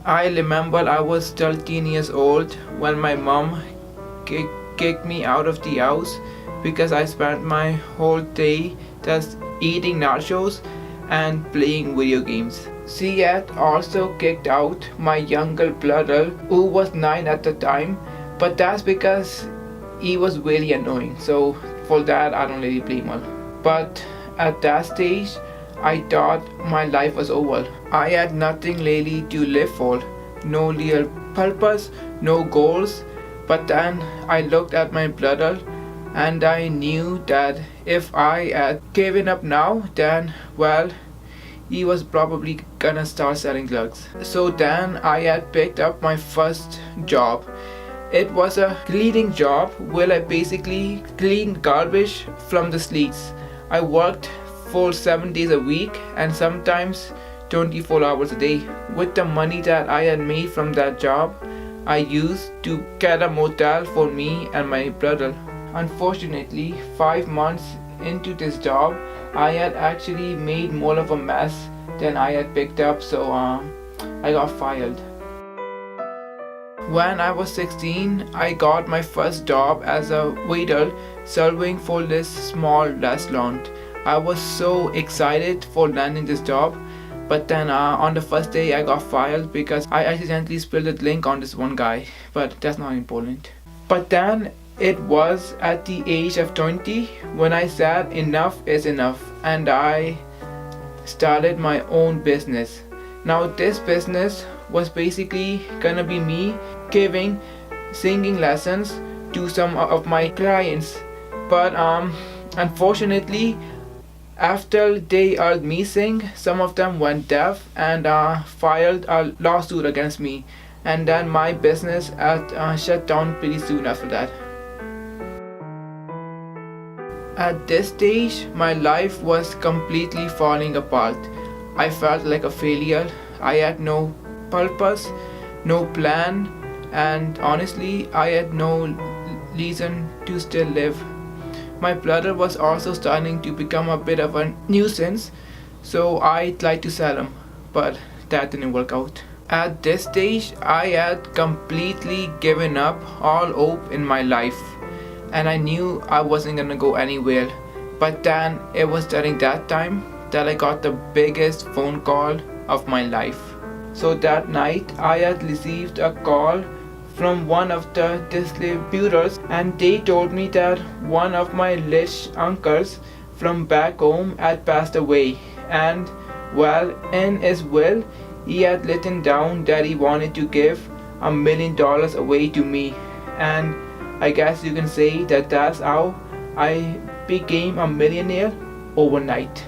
I remember I was 13 years old when my mom kicked me out of the house because I spent my whole day just eating nachos and playing video games. She had also kicked out my younger brother who was 9 at the time, but that's because he was really annoying, so for that I don't really blame her. But at that stage I thought my life was over. I had nothing really to live for, no real purpose, no goals. But then I looked at my brother and I knew that if I had given up now, then well, he was probably gonna start selling drugs. So then I had picked up my first job. It was a cleaning job where I basically cleaned garbage from the streets. I worked for 7 days a week and sometimes 24 hours a day. With the money that I had made from that job, I used to get a motel for me and my brother. Unfortunately, 5 months into this job, I had actually made more of a mess than I had picked up, so I got fired. When I was 16, I got my first job as a waiter serving for this small restaurant. I was so excited for landing this job, but then on the first day I got fired because I accidentally spilled a drink on this one guy, but that's not important. But then it was at the age of 20 when I said enough is enough and I started my own business. Now this business was basically gonna be me giving singing lessons to some of my clients, but unfortunately after they heard me sing, some of them went deaf and filed a lawsuit against me, and then my business had shut down pretty soon after that. At this stage, my life was completely falling apart. I felt like a failure. I had no purpose, no plan, and honestly, I had no reason to still live. My brother was also starting to become a bit of a nuisance, so I tried to sell him, but that didn't work out. At this stage, I had completely given up all hope in my life, and I knew I wasn't gonna go anywhere. But then it was during that time that I got the biggest phone call of my life. So that night I had received a call from one of the distributors, and they told me that one of my rich uncles from back home had passed away, and well, in his will he had written down that he wanted to give $1 million away to me, and I guess you can say that that's how I became a millionaire overnight.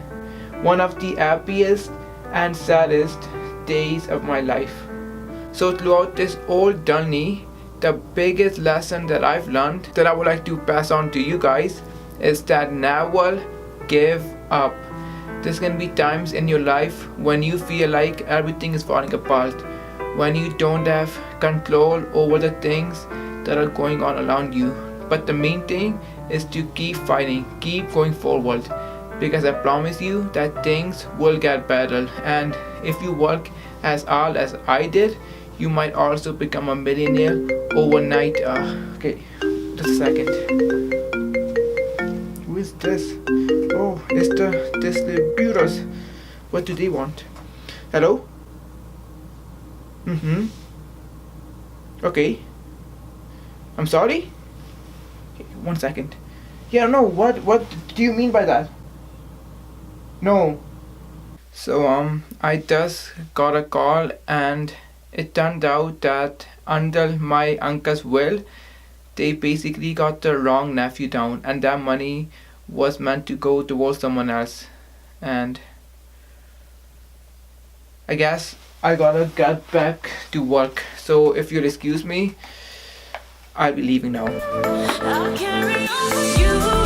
One of the happiest and saddest days of my life. So throughout this whole journey, the biggest lesson that I've learned that I would like to pass on to you guys is that never give up. There's gonna be times in your life when you feel like everything is falling apart, when you don't have control over the things that are going on around you. But the main thing is to keep fighting, keep going forward, because I promise you that things will get better, and if you work as hard as I did, you might also become a millionaire overnight. Okay, just a second. Who is this? Oh, it's the distributors. What do they want? Hello? Okay. I'm sorry? Okay, 1 second. Yeah, no, what do you mean by that? No. So I just got a call, and it turned out that under my uncle's will, they basically got the wrong nephew down, and that money was meant to go towards someone else. And I guess I gotta get back to work. So if you'll excuse me, I'll be leaving now. I'll carry on for you.